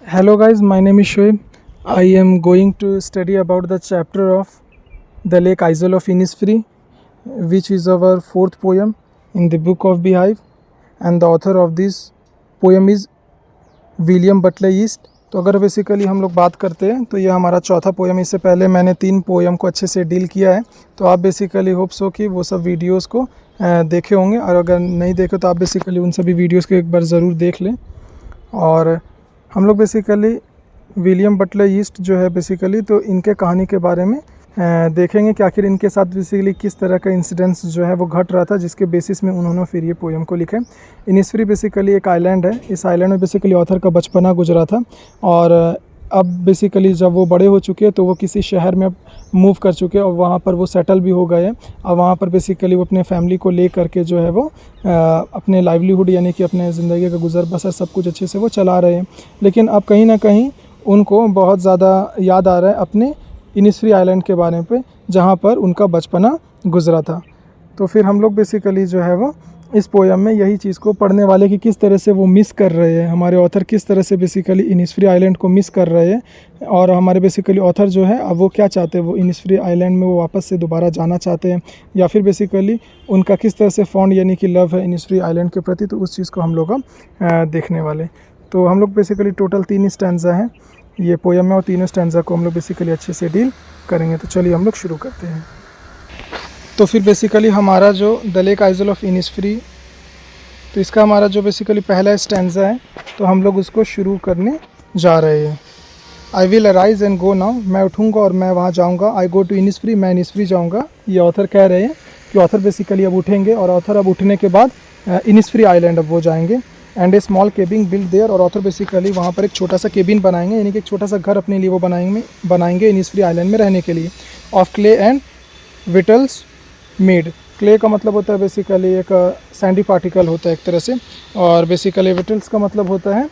Hello guys, my name is Shoaib. I am going to study about the chapter of the Lake Isle of Innisfree, which is our fourth poem in the book of Beehive, and the author of this poem is William बटले east. तो अगर basically हम लोग बात करते हैं तो ये हमारा चौथा पोएम। इससे पहले मैंने 3 पोएम को अच्छे से डील किया है, तो आप बेसिकली होप्स हो कि वो सब वीडियोस को देखे होंगे, और अगर नहीं देखे तो आप बेसिकली उन सभी वीडियोस को एक बार ज़रूर देख लें। और हम लोग बेसिकली विलियम बटले ईस्ट जो है बेसिकली तो इनके कहानी के बारे में देखेंगे कि आखिर इनके साथ बेसिकली किस तरह का इंसिडेंट्स जो है वो घट रहा था, जिसके बेसिस में उन्होंने फिर ये पोएम को लिखा है। इनिस्फ्री बेसिकली एक आइलैंड है। इस आइलैंड में बेसिकली ऑथर का बचपना गुजरा था, और अब बेसिकली जब वो बड़े हो चुके हैं तो वो किसी शहर में मूव कर चुके हैं और वहाँ पर वो सेटल भी हो गए हैं। और वहाँ पर बेसिकली वो अपने फैमिली को ले करके जो है वो अपने लाइवलीहुड यानी कि अपने ज़िंदगी का गुजर बसर सब कुछ अच्छे से वो चला रहे हैं। लेकिन अब कहीं ना कहीं उनको बहुत ज़्यादा याद आ रहा है अपने इनिस्फ्री आइलैंड के बारे में, जहाँ पर उनका बचपना गुजरा था। तो फिर हम लोग बेसिकली जो है वो इस पोएम में यही चीज़ को पढ़ने वाले कि किस तरह से वो मिस कर रहे हैं, हमारे ऑथर किस तरह से बेसिकली इनिस्फ्री आइलैंड को मिस कर रहे हैं, और हमारे बेसिकली ऑथर जो है अब वो क्या चाहते हैं, वो इनिस्फ्री आइलैंड में वो वापस से दोबारा जाना चाहते हैं, या फिर बेसिकली उनका किस तरह से फॉन्ड यानी कि लव है इनिस्फ्री आइलैंड के प्रति। तो उस चीज़ को हम लोग देखने वाले। तो हम लोग बेसिकली टोटल 3 स्टैंजा हैं ये पोएम में, और तीनों स्टैंजा को हम लोग बेसिकली अच्छे से डील करेंगे। तो चलिए हम लोग शुरू करते हैं। तो फिर बेसिकली हमारा जो the lake Aizawl of Innisfree, तो इसका हमारा जो बेसिकली पहला स्टैंजा है, तो हम लोग उसको शुरू करने जा रहे हैं। I will arise and go now, मैं उठूँगा और मैं वहाँ जाऊँगा। आई गो टू इनिस्फ्री, मैं इनिस्फ्री जाऊँगा। ये ऑथर कह रहे हैं कि ऑथर बेसिकली अब उठेंगे, और ऑथर अब उठने के बाद इनिस्फ्री आइलैंड अब वो जाएंगे। And A small cabin build their, और ऑथर बेसिकली वहाँ पर एक छोटा सा केबिन बनाएंगे, यानी कि एक छोटा सा घर अपने लिए वो बनाएंगे इनिस्फ्री आइलैंड में रहने के लिए। Of clay and wattles made, clay का मतलब होता है बेसिकली एक सैंडी पार्टिकल होता है एक तरह से, और बेसिकली विटल्स का मतलब होता है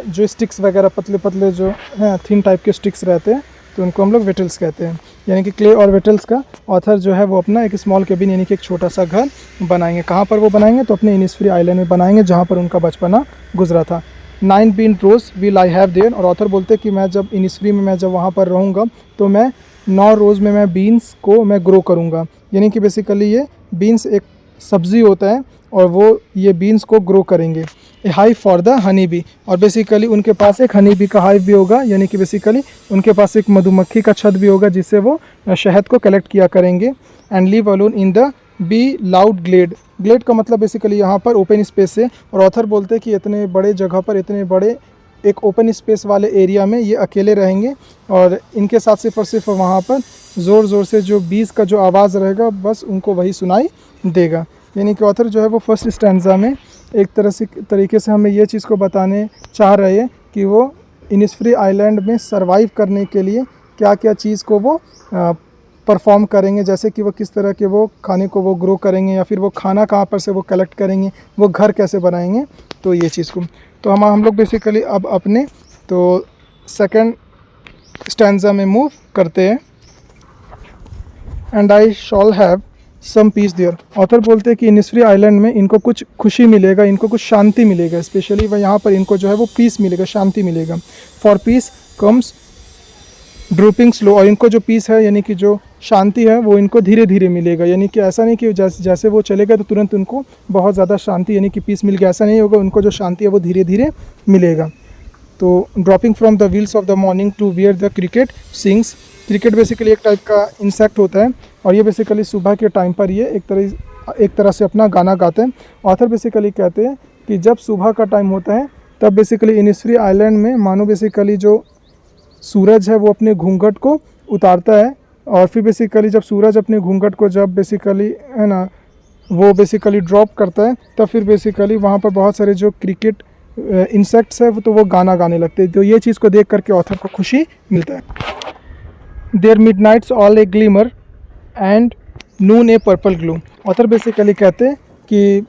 जो स्टिक्स वगैरह पतले पतले जो हैं थिन टाइप के स्टिक्स रहते हैं, तो उनको हम लोग विटल्स कहते हैं। यानी कि क्ले और विटल्स का ऑथर जो है वो अपना एक स्मॉल केबिन यानी कि एक छोटा सा घर बनाएंगे। कहाँ पर वो बनाएंगे, तो अपने इनिस्फ्री आइलैंड में बनाएंगे जहाँ पर उनका बचपना गुजरा था। 9 bean rows will I have there, और ऑथर बोलते हैं कि मैं जब इनिस्फ्री में मैं जब वहाँ पर रहूँगा तो मैं 9 रोज़ में मैं बीन्स को मैं ग्रो करूँगा। यानी कि बेसिकली ये बीन्स एक सब्ज़ी होता है और वो ये बीन्स को ग्रो करेंगे। A hive for the honey bee, और बेसिकली उनके पास एक हनी बी का हाइव भी होगा, यानी कि बेसिकली उनके पास एक मधुमक्खी का छत भी होगा जिससे वो शहद को कलेक्ट किया करेंगे। And live alone in the bee loud glade, glade का मतलब बेसिकली यहाँ पर ओपन स्पेस है, और ऑथर बोलते हैं कि इतने बड़े जगह पर इतने बड़े एक ओपन स्पेस वाले एरिया में ये अकेले रहेंगे, और इनके साथ सिर्फ और सिर्फ वहाँ पर ज़ोर ज़ोर से जो बीज का जो आवाज़ रहेगा बस उनको वही सुनाई देगा। यानी कि ऑथर जो है वो फर्स्ट स्टैंजा में एक तरीके से हमें ये चीज़ को बताने चाह रहे हैं कि वो इनिस्फ्री आइलैंड में सरवाइव करने के लिए क्या क्या चीज़ को वो परफॉर्म करेंगे, जैसे कि वो किस तरह के वो खाने को वो ग्रो करेंगे, या फिर वो खाना कहाँ पर से वो कलेक्ट करेंगे, वो घर कैसे बनाएंगे। तो ये चीज़ को तो हम लोग बेसिकली अब अपने तो सेकंड स्टैंजा में मूव करते हैं। And I shall have some peace there, author बोलते हैं कि इनिस्फ्री आइलैंड में इनको कुछ खुशी मिलेगा, इनको कुछ शांति मिलेगा, स्पेशली वह यहाँ पर इनको जो है वो पीस मिलेगा, शांति मिलेगा। For piece comes drooping slow, और इनको जो पीस है यानी कि जो शांति है वो इनको धीरे धीरे मिलेगा। यानी कि ऐसा नहीं कि जैसे वो चले गए तो तुरंत उनको बहुत ज़्यादा शांति यानी कि पीस मिल गया, ऐसा नहीं होगा। उनको जो शांति है वो धीरे धीरे मिलेगा। तो dropping from the wheels of the morning to where the cricket sings, cricket basically एक टाइप का इंसेक्ट होता है, और ये बेसिकली सुबह के टाइम पर ये एक तरह से अपना गाना गाते हैं। ऑथर बेसिकली कहते हैं कि जब सुबह का टाइम होता है तब बेसिकली इनिस्फ्री आइलैंड में मानो बेसिकली जो सूरज है वो अपने घूंघट को उतारता है, और फिर बेसिकली जब सूरज अपने घूंघट को जब बेसिकली है ना वो बेसिकली ड्रॉप करता है, तब फिर बेसिकली वहाँ पर बहुत सारे जो क्रिकेट इंसेक्ट्स है तो वो गाना गाने लगते हैं। तो ये चीज़ को देख करके ऑथर को खुशी मिलता है। There midnight's all a glimmer and noon a purple glow, author basically कहते हैं कि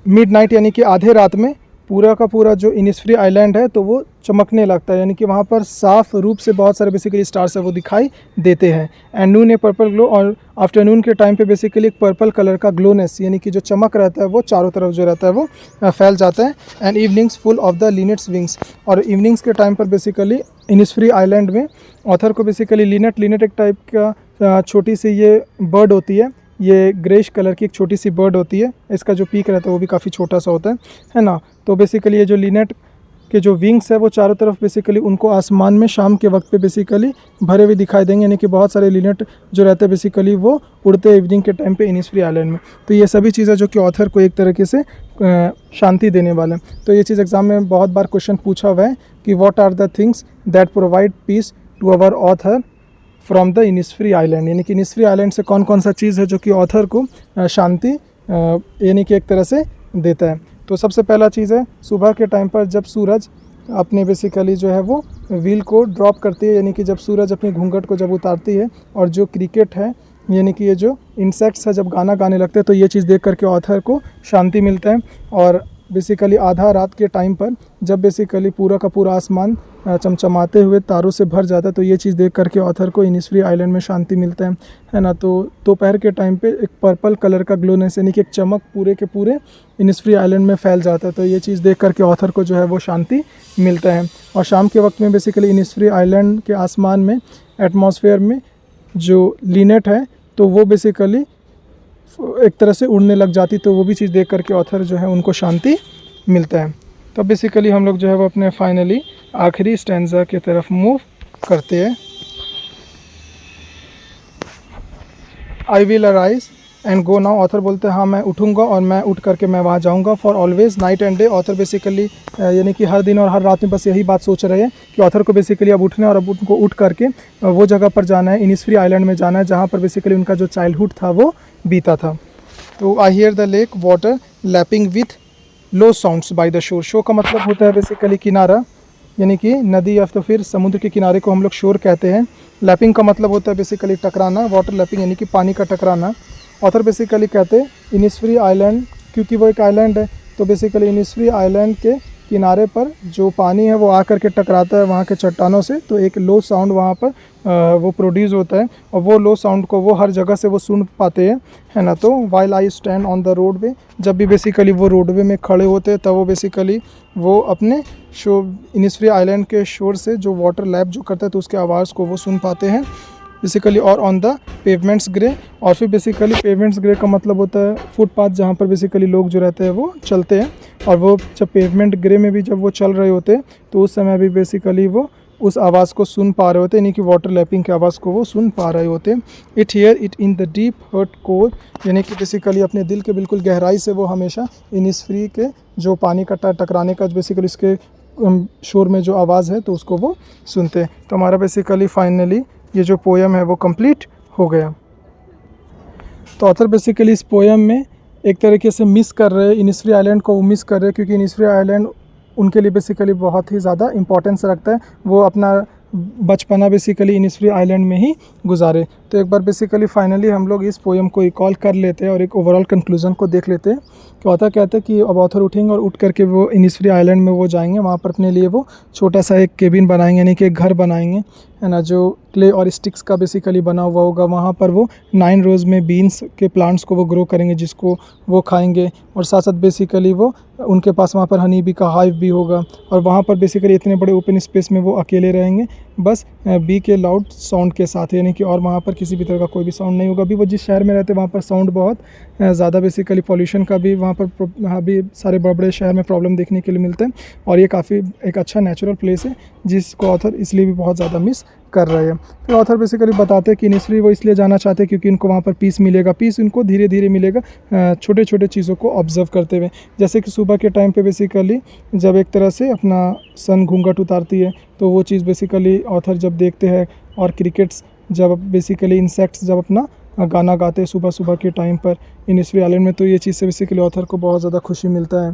मिडनाइट यानी कि आधे रात में पूरा का पूरा जो इनिसफ्री आइलैंड है तो वो चमकने लगता है, यानी कि वहाँ पर साफ रूप से बहुत सारे बेसिकली स्टार्स है वो दिखाई देते हैं। And noon a purple glow, और आफ्टरनून के टाइम पे बेसिकली एक पर्पल कलर का ग्लोनेस यानी कि जो चमक रहता है वो चारों तरफ जो रहता है वो फैल जाता है। And evenings full of the linnet's wings, और इवनिंग्स के टाइम पर बेसिकली इनिसफ्री आइलैंड में ऑथर को बेसिकली लिनेट एक टाइप का छोटी सी ये बर्ड होती है, ये ग्रेश कलर की एक छोटी सी बर्ड होती है, इसका जो पीक रहता है वो भी काफ़ी छोटा सा होता है ना। तो बेसिकली ये जो लिनेट के जो विंग्स है वो चारों तरफ बेसिकली उनको आसमान में शाम के वक्त पे बेसिकली भरे हुए दिखाई देंगे, यानी कि बहुत सारे लिनेट जो रहते हैं बेसिकली वो उड़ते हैं इवनिंग के टाइम पे इनिसफ्री आइलैंड में। तो ये सभी चीज़ें जो कि ऑथर को एक तरीके से शांति देने वाले हैं। तो ये चीज़ एग्जाम में बहुत बार क्वेश्चन पूछा हुआ है कि what are the things that provide peace to our author from the Innisfree island, यानी कि इनिसफ्री आइलैंड से कौन कौन सा चीज़ है जो कि ऑथर को शांति यानी कि एक तरह से देता है। तो सबसे पहला चीज़ है सुबह के टाइम पर जब सूरज अपने बेसिकली जो है वो व्हील को ड्रॉप करती है, यानी कि जब सूरज अपनी घूंघट को जब उतारती है और जो क्रिकेट है यानी कि ये जो इंसेक्ट्स है जब गाना गाने लगते हैं, तो ये चीज़ देख करके ऑथर को शांति मिलता है। और बेसिकली आधा रात के टाइम पर जब बेसिकली पूरा का पूरा आसमान चमचमाते हुए तारों से भर जाता है, तो ये चीज़ देख करके ऑथर को इनिसफ्री आइलैंड में शांति मिलता है ना। तो दोपहर के टाइम पे एक पर्पल कलर का ग्लोनेस यानी कि एक चमक पूरे के पूरे इनिसफ्री आइलैंड में फैल जाता है, तो ये चीज़ देख करके ऑथर को जो है वो शांति मिलता है। और शाम के वक्त में बेसिकली इनिसफ्री आइलैंड के आसमान में एटमॉस्फेयर में जो लिनेट है तो वो बेसिकली एक तरह से उड़ने लग जाती, तो वो भी चीज़ देख करके ऑथर जो है उनको शांति मिलता है। तो बेसिकली हम लोग जो है वो अपने फाइनली आखिरी स्टैंजा की तरफ मूव करते हैं। I will arise and go now, author बोलते हैं हाँ मैं उठूँगा और मैं उठ करके मैं वहाँ जाऊँगा। For always night and day, author basically यानी कि हर दिन और हर रात में बस यही बात सोच रहे हैं कि ऑथर को बेसिकली अब उठना है और अब उनको उठ करके वो जगह पर जाना है, इनिसफ्री आइलैंड में जाना है जहाँ पर बेसिकली उनका जो चाइल्डहुड था वो बीता था। तो I hear the lake water lapping with low sounds by the shore, show का मतलब होता है बेसिकली किनारा, यानी कि नदी या तो फिर समुद्र के किनारे को हम लोग शोर कहते हैं। लैपिंग का मतलब होता है बेसिकली टकराना, वाटर लैपिंग यानी कि पानी का टकराना। ऑथर बेसिकली कहते हैं इनिसफ्री आइलैंड, क्योंकि वो एक आइलैंड है तो बेसिकली इनिसफ्री आइलैंड के किनारे पर जो पानी है वो आकर के टकराता है वहाँ के चट्टानों से, तो एक लो साउंड वहाँ पर वो प्रोड्यूस होता है और वो लो साउंड को वो हर जगह से वो सुन पाते हैं, है ना। तो while I stand on the roadway, जब भी बेसिकली वो रोडवे में खड़े होते हैं तब वो बेसिकली वो अपने इनिसफ्री आइलैंड के शोर से जो वाटर लैप जो करता है तो उसके आवाज़ को वो सुन पाते हैं बेसिकली। और ऑन द पेवमेंट्स ग्रे, और फिर बेसिकली पेवमेंट्स ग्रे का मतलब होता है फुटपाथ जहाँ पर बेसिकली लोग जो रहते हैं वो चलते हैं, और वो जब पेवमेंट ग्रे में भी जब वो चल रहे होते हैं तो उस समय भी बेसिकली वो उस आवाज़ को सुन पा रहे होते हैं, यानी कि वाटर लैपिंग की आवाज़ को वो सुन पा रहे होते हैं। It hear it in the deep heart core, यानी कि बेसिकली अपने दिल के बिल्कुल गहराई से वो हमेशा इनिसफ्री के जो पानी का टकराने का बेसिकली इसके शोर में जो आवाज़ है तो उसको वो सुनते हैं। तो हमारा बेसिकली फाइनली ये जो पोएम है वो कंप्लीट हो गया। तो ऑथर बेसिकली इस पोएम में एक तरीके से मिस कर रहे हैं इनिसफ्री आइलैंड को, वो मिस कर रहे हैं क्योंकि इनिसफ्री आइलैंड उनके लिए बेसिकली बहुत ही ज़्यादा इंपॉर्टेंस रखता है। वो अपना बचपना बेसिकली इनिसफ्री आइलैंड में ही गुजारे। तो एक बार बेसिकली फाइनली हम लोग इस पोएम को रिकॉल कर लेते हैं और एक ओवरऑल कंक्लूजन को देख लेते हैं कि ऑथर कहते हैं कि अब ऑथर उठेंगे और उठ करके वो इनिसफ्री आइलैंड में वो जाएंगे, वहाँ पर अपने लिए वो छोटा सा एक केबिन बनाएंगे, यानी कि एक घर बनाएंगे, है ना, जो क्ले और स्टिक्स का बेसिकली बना हुआ होगा। वहाँ पर वो 9 रोज़ में बीन्स के प्लांट्स को वो ग्रो करेंगे जिसको वो खाएंगे, और साथ साथ बेसिकली वो उनके पास वहाँ पर हनी बी का हाइव भी होगा, और वहाँ पर बेसिकली इतने बड़े ओपन स्पेस में वो अकेले रहेंगे बस बी के लाउड साउंड के साथ, यानी कि और वहाँ पर किसी भी तरह का कोई भी साउंड नहीं होगा। अभी वो जिस शहर में रहते हैं वहाँ पर साउंड बहुत ज़्यादा बेसिकली पॉल्यूशन का भी वहाँ पर भी सारे बड़े बड़े शहर में प्रॉब्लम देखने के लिए मिलते हैं, और ये काफ़ी एक अच्छा नेचुरल प्लेस है जिसको ऑथर इसलिए भी बहुत ज़्यादा मिस कर रहे हैं। फिर ऑथर बेसिकली बताते हैं कि इनिसफ्री वो इसलिए जाना चाहते हैं क्योंकि इनको वहाँ पर पीस मिलेगा। पीस इनको धीरे धीरे मिलेगा छोटे छोटे चीज़ों को ऑब्जर्व करते हुए, जैसे कि सुबह के टाइम पे बेसिकली जब एक तरह से अपना सन घूंघट उतारती है तो वो चीज़ बेसिकली ऑथर जब देखते हैं, और क्रिकेट्स जब बेसिकली इंसेक्ट्स जब अपना गाना गाते हैं सुबह सुबह के टाइम पर इनिसफ्री आइलैंड में, तो ये चीज़ से बेसिकली ऑथर को बहुत ज़्यादा खुशी मिलता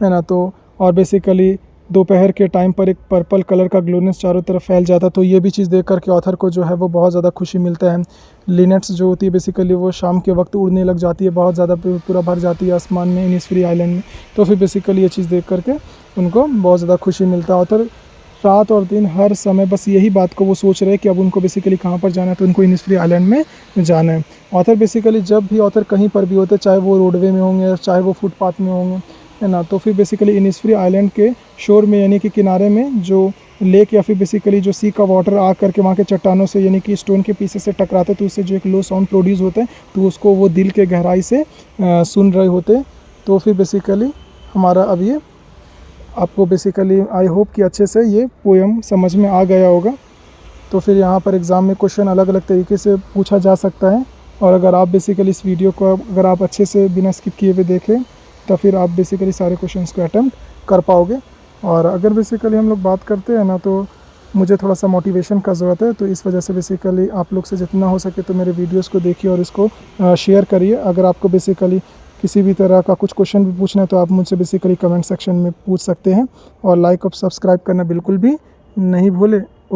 है ना। तो और बेसिकली दोपहर के टाइम पर एक पर्पल कलर का ग्लोनेस चारों तरफ फैल जाता है। तो ये भी चीज़ देख कर के ऑथर को जो है वो बहुत ज़्यादा खुशी मिलता है। लिनेट्स जो होती है बेसिकली वो शाम के वक्त उड़ने लग जाती है, बहुत ज़्यादा पूरा भर जाती है आसमान में इनिसफ्री आइलैंड में। तो फिर बेसिकली ये चीज़ देख करके उनको बहुत ज़्यादा खुशी मिलता है। ऑथर रात और दिन हर समय बस यही बात को वो सोच रहे हैं कि अब उनको बेसिकली कहाँ पर जाना है, तो उनको इनिसफ्री आइलैंड में जाना है। ऑथर बेसिकली जब भी ऑथर कहीं पर भी होते, चाहे वो रोडवे में होंगे चाहे वो फुटपाथ में होंगे, है ना, तो फिर बेसिकली इनिसफ्री आइलैंड के शोर में यानी कि किनारे में जो लेक या फिर बेसिकली जो सी का वाटर आ करके वहाँ के चट्टानों से यानी कि स्टोन के पीसेस से टकराते, तो उससे जो एक लो साउंड प्रोड्यूस होता है, तो उसको वो दिल के गहराई से सुन रहे होते। तो फिर बेसिकली हमारा अब ये आपको बेसिकली आई होप कि अच्छे से ये पोएम समझ में आ गया होगा। तो फिर यहाँ पर एग्ज़ाम में क्वेश्चन अलग अलग तरीके से पूछा जा सकता है, और अगर आप बेसिकली इस वीडियो को अगर आप अच्छे से बिना स्किप किए हुए देखें तो फिर आप बेसिकली सारे क्वेश्चंस को अटेम्प्ट कर पाओगे। और अगर बेसिकली हम लोग बात करते हैं ना, तो मुझे थोड़ा सा मोटिवेशन का ज़रूरत है, तो इस वजह से बेसिकली आप लोग से जितना हो सके तो मेरे वीडियोस को देखिए और इसको शेयर करिए। अगर आपको बेसिकली किसी भी तरह का कुछ क्वेश्चन भी पूछना है तो आप मुझसे बेसिकली कमेंट सेक्शन में पूछ सकते हैं, और लाइक और सब्सक्राइब करना बिल्कुल भी नहीं भूलें।